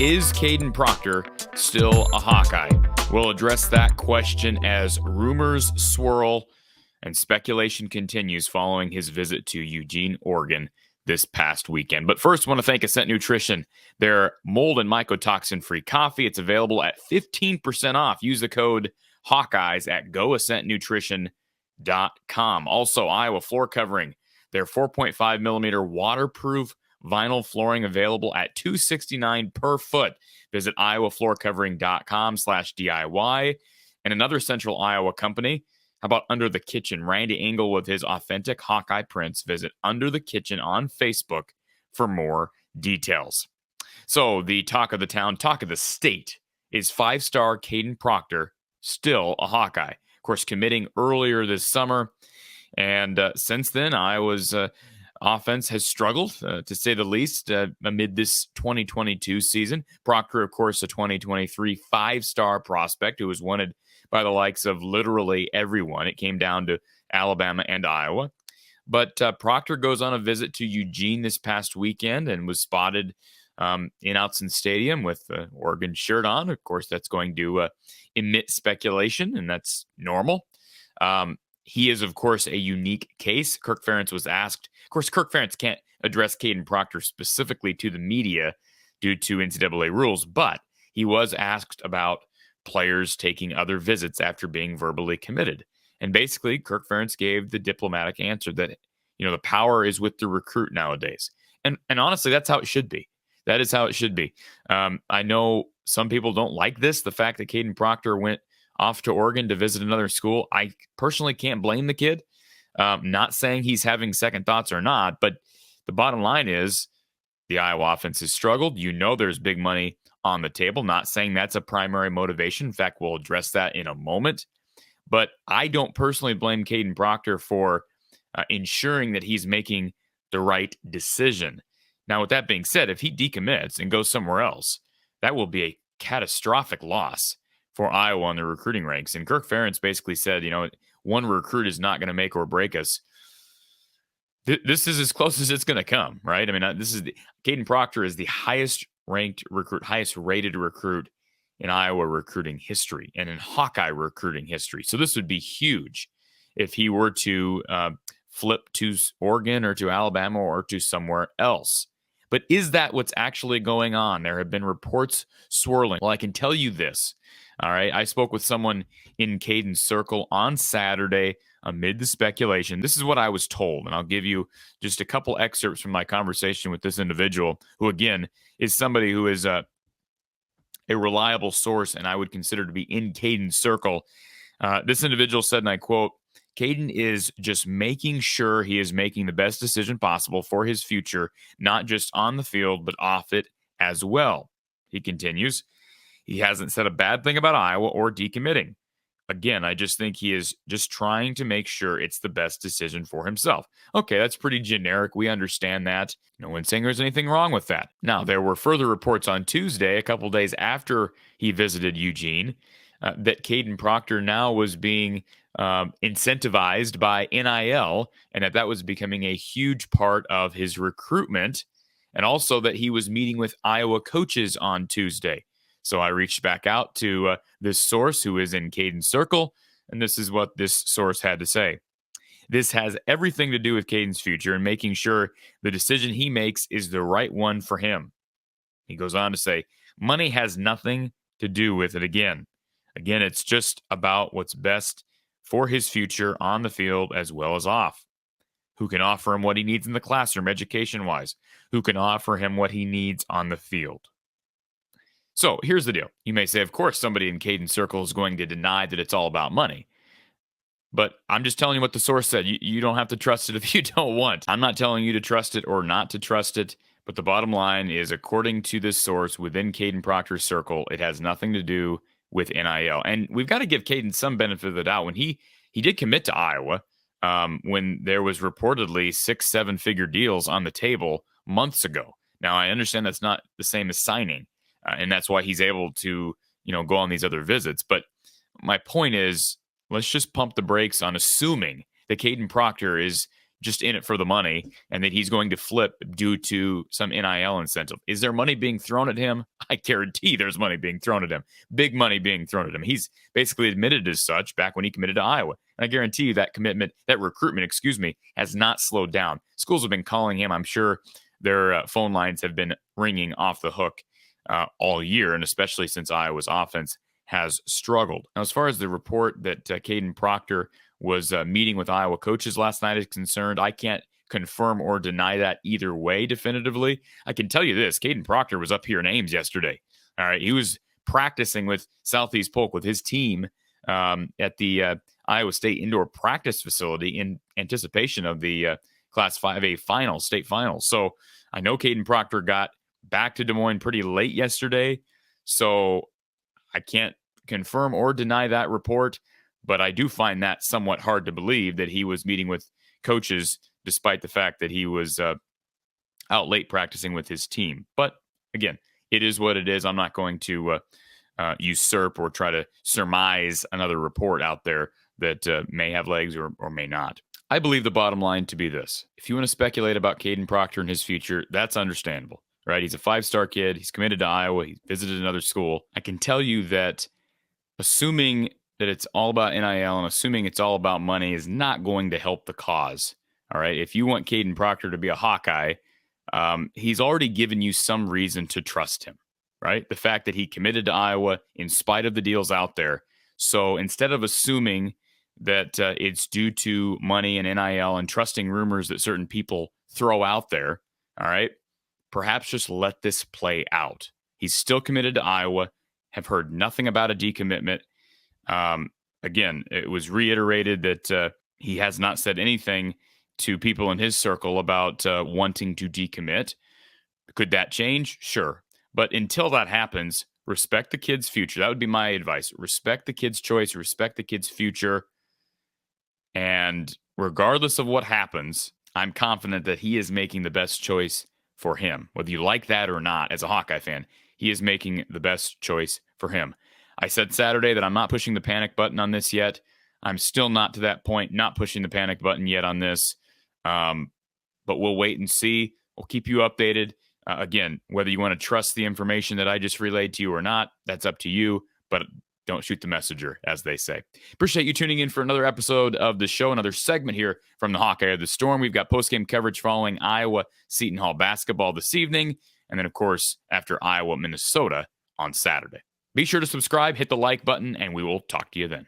Is KADYN Proctor still a Hawkeye? We'll address that question as rumors swirl and speculation continues following his visit to Eugene, Oregon this past weekend. But first, I want to thank Ascent Nutrition. Their mold and mycotoxin-free coffee. It's available at 15% off. Use the code Hawkeyes at goascentnutrition.com. Also, Iowa floor covering. Their 4.5 millimeter waterproof vinyl flooring available at $269 per foot. Visit iowafloorcovering.com/DIY. And another Central Iowa company. How about Under the Kitchen? Randy Engel with his authentic Hawkeye prints. Visit Under the Kitchen on Facebook for more details. So the talk of the town, talk of the state, is five-star KADYN Proctor still a Hawkeye? Of course, committing earlier this summer. And since then, Iowa's offense has struggled, to say the least, amid this 2022 season. Proctor, of course, a 2023 five-star prospect who was wanted by the likes of literally everyone. It came down to Alabama and Iowa. But Proctor goes on a visit to Eugene this past weekend and was spotted in Autzen Stadium with the Oregon shirt on. Of course, that's going to emit speculation, and that's normal. He is, of course, a unique case. Kirk Ferentz was asked. Of course, Kirk Ferentz can't address KADYN Proctor specifically to the media due to NCAA rules, but he was asked about players taking other visits after being verbally committed. And basically, Kirk Ferentz gave the diplomatic answer that, the power is with the recruit nowadays. And honestly, that's how it should be. That is how it should be. I know some people don't like this, the fact that KADYN Proctor went off to Oregon to visit another school. I personally can't blame the kid. Not saying he's having second thoughts or not, but the bottom line is the Iowa offense has struggled. There's big money on the table. Not saying that's a primary motivation. In fact, we'll address that in a moment. But I don't personally blame KADYN Proctor for ensuring that he's making the right decision. Now, with that being said, if he decommits and goes somewhere else, that will be a catastrophic loss for Iowa on the recruiting ranks. And Kirk Ferentz basically said, one recruit is not going to make or break us. This is as close as it's going to come, right? I mean, KADYN Proctor is the highest ranked recruit, highest rated recruit in Iowa recruiting history and in Hawkeye recruiting history. So this would be huge if he were to flip to Oregon or to Alabama or to somewhere else. But is that what's actually going on? There have been reports swirling. Well, I can tell you this. All right. I spoke with someone in KADYN's circle on Saturday amid the speculation. This is what I was told, and I'll give you just a couple excerpts from my conversation with this individual, who, again, is somebody who is a reliable source and I would consider to be in KADYN's circle. This individual said, and I quote, KADYN is just making sure he is making the best decision possible for his future, not just on the field, but off it as well. He continues, he hasn't said a bad thing about Iowa or decommitting. Again, I just think he is just trying to make sure it's the best decision for himself. Okay, that's pretty generic. We understand that. No one's saying there's anything wrong with that. Now, there were further reports on Tuesday, a couple days after he visited Eugene, that KADYN Proctor now was being incentivized by NIL, and that was becoming a huge part of his recruitment, and also that he was meeting with Iowa coaches on Tuesday. So I reached back out to this source who is in KADYN's circle, and this is what this source had to say. This has everything to do with KADYN's future and making sure the decision he makes is the right one for him. He goes on to say, money has nothing to do with it again. Again, it's just about what's best for his future on the field as well as off. Who can offer him what he needs in the classroom education-wise? Who can offer him what he needs on the field? So here's the deal. You may say, of course, somebody in KADYN's circle is going to deny that it's all about money. But I'm just telling you what the source said. You don't have to trust it if you don't want. I'm not telling you to trust it or not to trust it. But the bottom line is, according to this source within KADYN Proctor's circle, it has nothing to do with NIL. And we've got to give KADYN some benefit of the doubt. When he did commit to Iowa, when there was reportedly 6-7-figure deals on the table months ago. Now, I understand that's not the same as signing. And that's why he's able to, go on these other visits. But my point is, let's just pump the brakes on assuming that KADYN Proctor is, just in it for the money and that he's going to flip due to some NIL incentive. Is there money being thrown at him? I guarantee there's money being thrown at him. Big money being thrown at him. He's basically admitted as such back when he committed to Iowa. And I guarantee you that recruitment, has not slowed down. Schools have been calling him. I'm sure their phone lines have been ringing off the hook all year, and especially since Iowa's offense has struggled. Now, as far as the report that KADYN Proctor was meeting with Iowa coaches last night is concerned, I can't confirm or deny that either way definitively. I can tell you this, KADYN Proctor was up here in Ames yesterday. All right, he was practicing with Southeast Polk with his team at the Iowa State Indoor Practice Facility in anticipation of the Class 5A finals, state finals. So I know KADYN Proctor got back to Des Moines pretty late yesterday, so I can't confirm or deny that report. But I do find that somewhat hard to believe that he was meeting with coaches despite the fact that he was out late practicing with his team. But again, it is what it is. I'm not going to usurp or try to surmise another report out there that may have legs or may not. I believe the bottom line to be this. If you want to speculate about KADYN Proctor and his future, that's understandable, right? He's a 5-star kid. He's committed to Iowa. He visited another school. I can tell you that assuming that it's all about NIL and assuming it's all about money is not going to help the cause. All right. If you want KADYN Proctor to be a Hawkeye, he's already given you some reason to trust him, right? The fact that he committed to Iowa in spite of the deals out there. So instead of assuming that it's due to money and NIL and trusting rumors that certain people throw out there, all right, perhaps just let this play out. He's still committed to Iowa, have heard nothing about a decommitment. Again, it was reiterated that he has not said anything to people in his circle about wanting to decommit. Could that change? Sure. But until that happens, respect the kid's future. That would be my advice. Respect the kid's choice, respect the kid's future. And regardless of what happens, I'm confident that he is making the best choice for him. Whether you like that or not, as a Hawkeye fan, he is making the best choice for him. I said Saturday that I'm not pushing the panic button on this yet. I'm still not to that point, not pushing the panic button yet on this. But we'll wait and see. We'll keep you updated. Again, whether you want to trust the information that I just relayed to you or not, that's up to you. But don't shoot the messenger, as they say. Appreciate you tuning in for another episode of the show, another segment here from the Hawkeye of the Storm. We've got post-game coverage following Iowa Seton Hall basketball this evening. And then, of course, after Iowa, Minnesota on Saturday. Be sure to subscribe, hit the like button, and we will talk to you then.